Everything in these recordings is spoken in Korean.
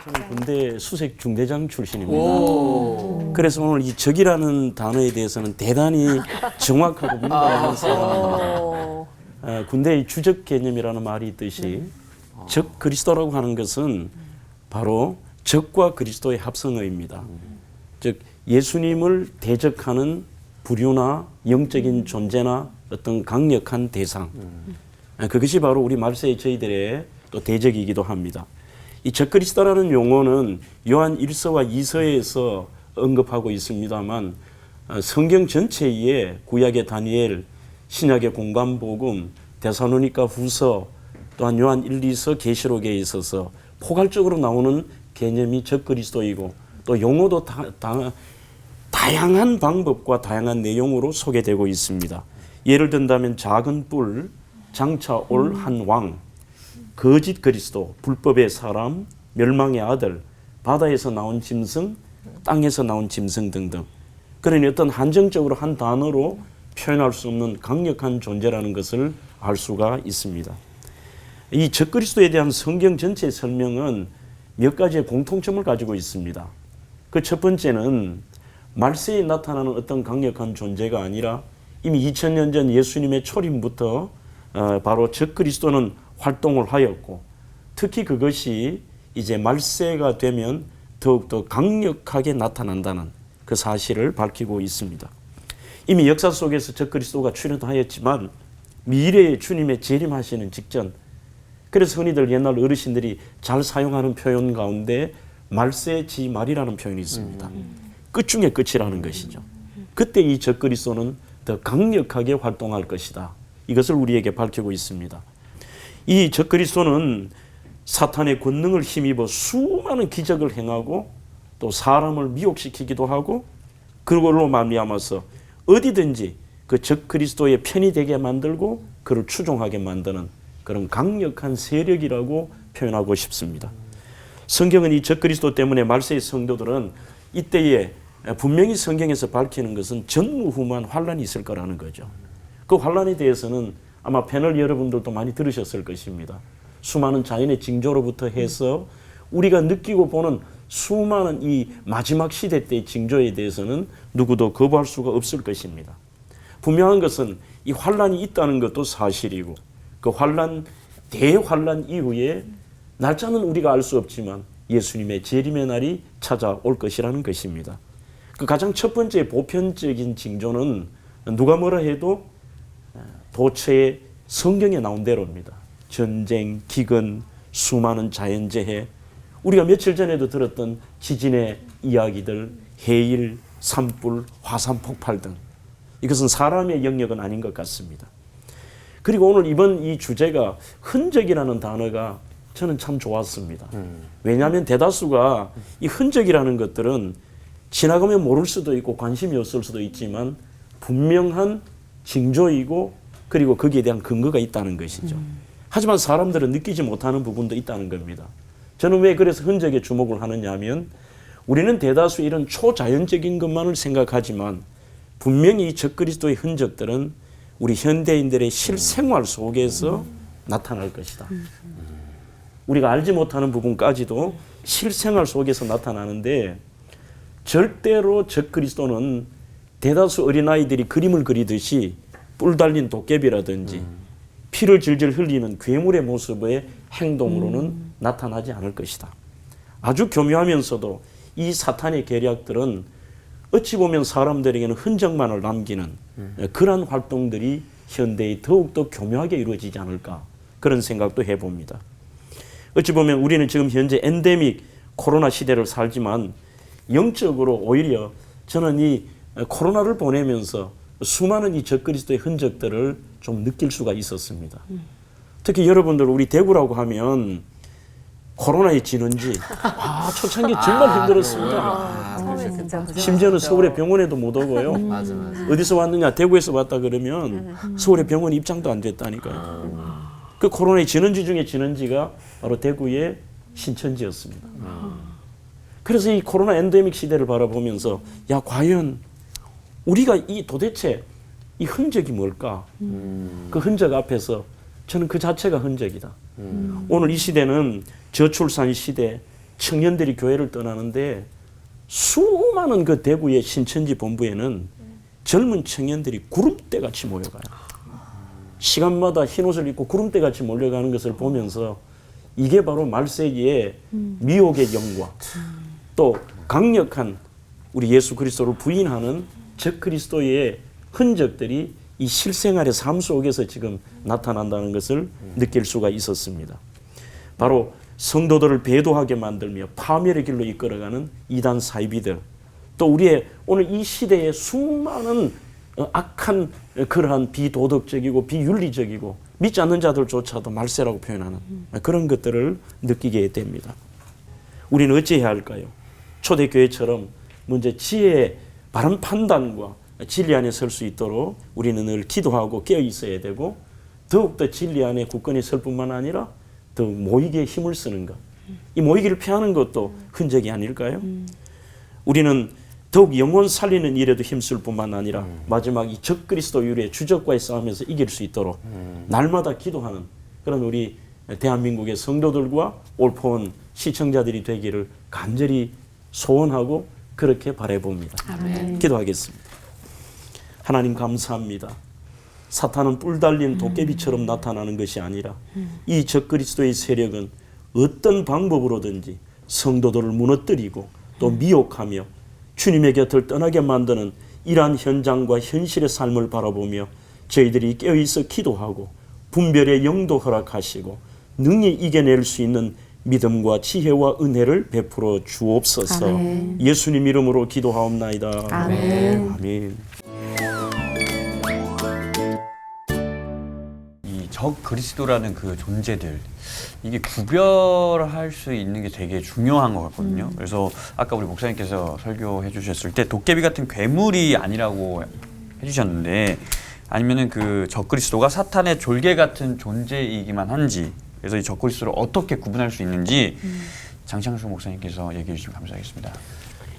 저는 군대 수색 중대장 출신입니다. 그래서 오늘 이 적이라는 단어에 대해서는 대단히 정확하고 민감한 사람입니다. 군대의 주적 개념이라는 말이 있듯이 적 그리스도라고 하는 것은 바로 적과 그리스도의 합성어입니다. 즉 예수님을 대적하는 부류나 영적인 존재나 어떤 강력한 대상, 그것이 바로 우리 말세의 저희들의 또 대적이기도 합니다. 이 적그리스도라는 용어는 요한 1서와 2서에서 언급하고 있습니다만 성경 전체에 구약의 다니엘, 신약의 공관복음, 데살로니가 후서, 또한 요한 1, 2서 계시록에 있어서 포괄적으로 나오는 개념이 적그리스도이고 또 용어도 다양한 방법과 다양한 내용으로 소개되고 있습니다. 예를 든다면 작은 뿔, 장차 올 한 왕, 거짓 그리스도, 불법의 사람, 멸망의 아들, 바다에서 나온 짐승, 땅에서 나온 짐승 등등. 그러니 어떤 한정적으로 한 단어로 표현할 수 없는 강력한 존재라는 것을 알 수가 있습니다. 이 적그리스도에 대한 성경 전체 설명은 몇 가지의 공통점을 가지고 있습니다. 그 첫 번째는 말세에 나타나는 어떤 강력한 존재가 아니라 이미 2000년 전 예수님의 초림부터 바로 적그리스도는 활동을 하였고 특히 그것이 이제 말세가 되면 더욱더 강력하게 나타난다는 그 사실을 밝히고 있습니다. 이미 역사 속에서 적그리스도가 출현하였지만 미래의 주님의 재림하시는 직전, 그래서 흔히들 옛날 어르신들이 잘 사용하는 표현 가운데 말세지 말이라는 표현이 있습니다. 끝 중의 끝이라는 것이죠. 그때 이 적그리스도는 더 강력하게 활동할 것이다. 이것을 우리에게 밝히고 있습니다. 이 적그리스도는 사탄의 권능을 힘입어 수많은 기적을 행하고 또 사람을 미혹시키기도 하고 그걸로 말미암아서 어디든지 그 적그리스도의 편이 되게 만들고 그를 추종하게 만드는 그런 강력한 세력이라고 표현하고 싶습니다. 성경은 이 적그리스도 때문에 말세의 성도들은 이때에 분명히 성경에서 밝히는 것은 전무후무한 환란이 있을 거라는 거죠. 그 환란에 대해서는 아마 패널 여러분들도 많이 들으셨을 것입니다. 수많은 자연의 징조로부터 해서 우리가 느끼고 보는 수많은 이 마지막 시대 때의 징조에 대해서는 누구도 거부할 수가 없을 것입니다. 분명한 것은 이 환란이 있다는 것도 사실이고 그 환란, 대환란 이후에 날짜는 우리가 알 수 없지만 예수님의 재림의 날이 찾아올 것이라는 것입니다. 그 가장 첫 번째 보편적인 징조는 누가 뭐라 해도 도처에 성경에 나온 대로입니다. 전쟁, 기근, 수많은 자연재해, 우리가 며칠 전에도 들었던 지진의 이야기들, 해일, 산불, 화산 폭발 등 이것은 사람의 영역은 아닌 것 같습니다. 그리고 오늘 이번 이 주제가 흔적이라는 단어가 저는 참 좋았습니다. 왜냐하면 대다수가 이 흔적이라는 것들은 지나가면 모를 수도 있고 관심이 없을 수도 있지만 분명한 징조이고 그리고 거기에 대한 근거가 있다는 것이죠. 하지만 사람들은 느끼지 못하는 부분도 있다는 겁니다. 저는 왜 그래서 흔적에 주목을 하느냐 하면 우리는 대다수 이런 초자연적인 것만을 생각하지만 분명히 이 적그리스도의 흔적들은 우리 현대인들의 실생활 속에서 나타날 것이다. 우리가 알지 못하는 부분까지도 실생활 속에서 나타나는데 절대로 적그리스도는 대다수 어린아이들이 그림을 그리듯이 뿔 달린 도깨비라든지 피를 질질 흘리는 괴물의 모습의 행동으로는 나타나지 않을 것이다. 아주 교묘하면서도 이 사탄의 계략들은 어찌 보면 사람들에게는 흔적만을 남기는 그러한 활동들이 현대에 더욱더 교묘하게 이루어지지 않을까 그런 생각도 해봅니다. 어찌 보면 우리는 지금 현재 엔데믹 코로나 시대를 살지만 영적으로 오히려 저는 이 코로나를 보내면서 수많은 이 적그리스도의 흔적들을 좀 느낄 수가 있었습니다. 특히 여러분들 우리 대구라고 하면 코로나의 진원지 초창기 정말 힘들었습니다. 심지어는 서울의 병원에도 못 오고요. 맞아. 어디서 왔느냐 대구에서 왔다 그러면 서울의 병원 입장도 안 됐다니까요. 그 코로나의 진원지 중에 진원지가 바로 대구의 신천지였습니다. 그래서 이 코로나 엔데믹 시대를 바라보면서 야 과연 우리가 이 도대체 이 흔적이 뭘까? 그 흔적 앞에서 저는 그 자체가 흔적이다. 오늘 이 시대는 저출산 시대, 청년들이 교회를 떠나는데 수많은 그 대구의 신천지 본부에는 젊은 청년들이 구름대같이 몰려가요. 시간마다 흰옷을 입고 구름대같이 몰려가는 것을 보면서 이게 바로 말세기의 미혹의 영과 또 강력한 우리 예수 그리스도를 부인하는 적그리스도의 흔적들이 이 실생활의 삶 속에서 지금 나타난다는 것을 느낄 수가 있었습니다. 바로 성도들을 배도하게 만들며 파멸의 길로 이끌어가는 이단 사이비들, 또 우리의 오늘 이 시대의 수많은 악한 그러한 비도덕적이고 비윤리적이고 믿지 않는 자들조차도 말세라고 표현하는 그런 것들을 느끼게 됩니다. 우리는 어찌해야 할까요? 초대교회처럼 먼저 지혜의 바른 판단과 진리 안에 설 수 있도록 우리는 늘 기도하고 깨어 있어야 되고, 더욱더 진리 안에 굳건히 설 뿐만 아니라 더 모이기에 힘을 쓰는 것, 이 모이기를 피하는 것도 흔적이 아닐까요? 우리는 더욱 영혼 살리는 일에도 힘쓸 뿐만 아니라 마지막 이 적그리스도율의 주적과의 싸움에서 이길 수 있도록 날마다 기도하는 그런 우리 대한민국의 성도들과 올포원 시청자들이 되기를 간절히 소원하고 그렇게 바라봅니다. 아멘. 기도하겠습니다. 하나님 감사합니다. 사탄은 뿔 달린 도깨비처럼 나타나는 것이 아니라 이 적그리스도의 세력은 어떤 방법으로든지 성도들을 무너뜨리고 또 미혹하며 주님의 곁을 떠나게 만드는 이러한 현장과 현실의 삶을 바라보며 저희들이 깨어있어 기도하고 분별의 영도 허락하시고 능히 이겨낼 수 있는 믿음과 지혜와 은혜를 베풀어 주옵소서. 아멘. 예수님 이름으로 기도하옵나이다. 아멘. 아멘. 이 적그리스도라는 그 존재들, 이게 구별할 수 있는 게 되게 중요한 것 같거든요. 그래서 아까 우리 목사님께서 설교해 주셨을 때 도깨비 같은 괴물이 아니라고 해주셨는데, 아니면은 그 적그리스도가 사탄의 졸개 같은 존재이기만 한지, 그래서 이 적그리스도를 어떻게 구분할 수 있는지 장창수 목사님께서 얘기해 주시면 감사하겠습니다.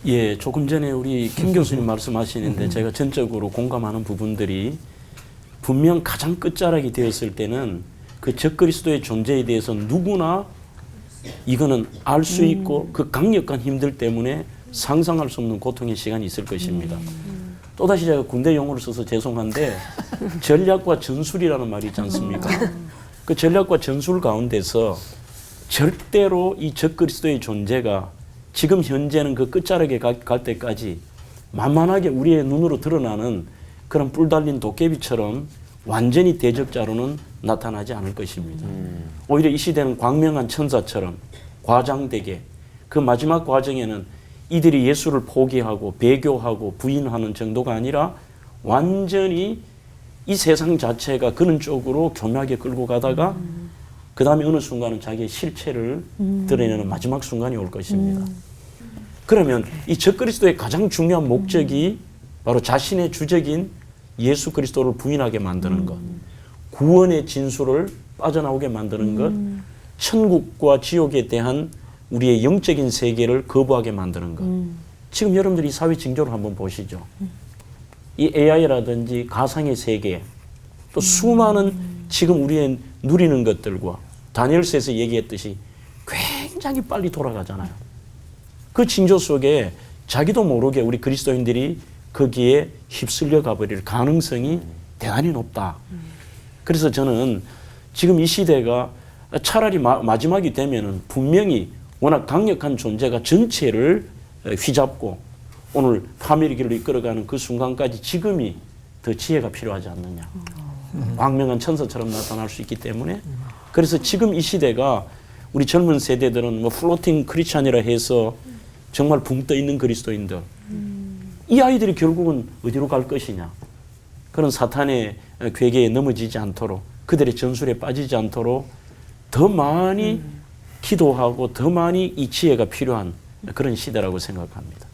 예, 조금 전에 우리 김 교수님 말씀하시는데 제가 전적으로 공감하는 부분들이, 분명 가장 끝자락이 되었을 때는 그 적그리스도의 존재에 대해서 누구나 이거는 알 수 있고 그 강력한 힘들 때문에 상상할 수 없는 고통의 시간이 있을 것입니다. 또다시 제가 군대 용어를 써서 죄송한데 전략과 전술이라는 말이 있지 않습니까? 그 전략과 전술 가운데서 절대로 이 적그리스도의 존재가 지금 현재는 그 끝자락에 갈 때까지 만만하게 우리의 눈으로 드러나는 그런 뿔 달린 도깨비처럼 완전히 대적자로는 나타나지 않을 것입니다. 오히려 이 시대는 광명한 천사처럼 과장되게, 그 마지막 과정에는 이들이 예수를 포기하고 배교하고 부인하는 정도가 아니라 완전히 이 세상 자체가 그런 쪽으로 교묘하게 끌고 가다가 그 다음에 어느 순간은 자기의 실체를 드러내는 마지막 순간이 올 것입니다. 그러면 이 적그리스도의 가장 중요한 목적이 바로 자신의 주적인 예수 그리스도를 부인하게 만드는 것, 구원의 진수를 빠져나오게 만드는 것, 천국과 지옥에 대한 우리의 영적인 세계를 거부하게 만드는 것. 지금 여러분들이 사회 징조를 한번 보시죠. 이 AI라든지 가상의 세계, 또 수많은 지금 우리의 누리는 것들과 다니엘서에서 얘기했듯이 굉장히 빨리 돌아가잖아요. 그 징조 속에 자기도 모르게 우리 그리스도인들이 거기에 휩쓸려 가버릴 가능성이 대단히 높다. 그래서 저는 지금 이 시대가 차라리 마지막이 되면은 분명히 워낙 강력한 존재가 전체를 휘잡고 오늘 파멸의 길로 이끌어가는 그 순간까지 지금이 더 지혜가 필요하지 않느냐. 광명한 천사처럼 나타날 수 있기 때문에, 그래서 지금 이 시대가 우리 젊은 세대들은 뭐 플로팅 크리스찬이라 해서 정말 붕 떠 있는 그리스도인들, 이 아이들이 결국은 어디로 갈 것이냐. 그런 사탄의 괴계에 넘어지지 않도록, 그들의 전술에 빠지지 않도록 더 많이 기도하고 더 많이 이 지혜가 필요한 그런 시대라고 생각합니다.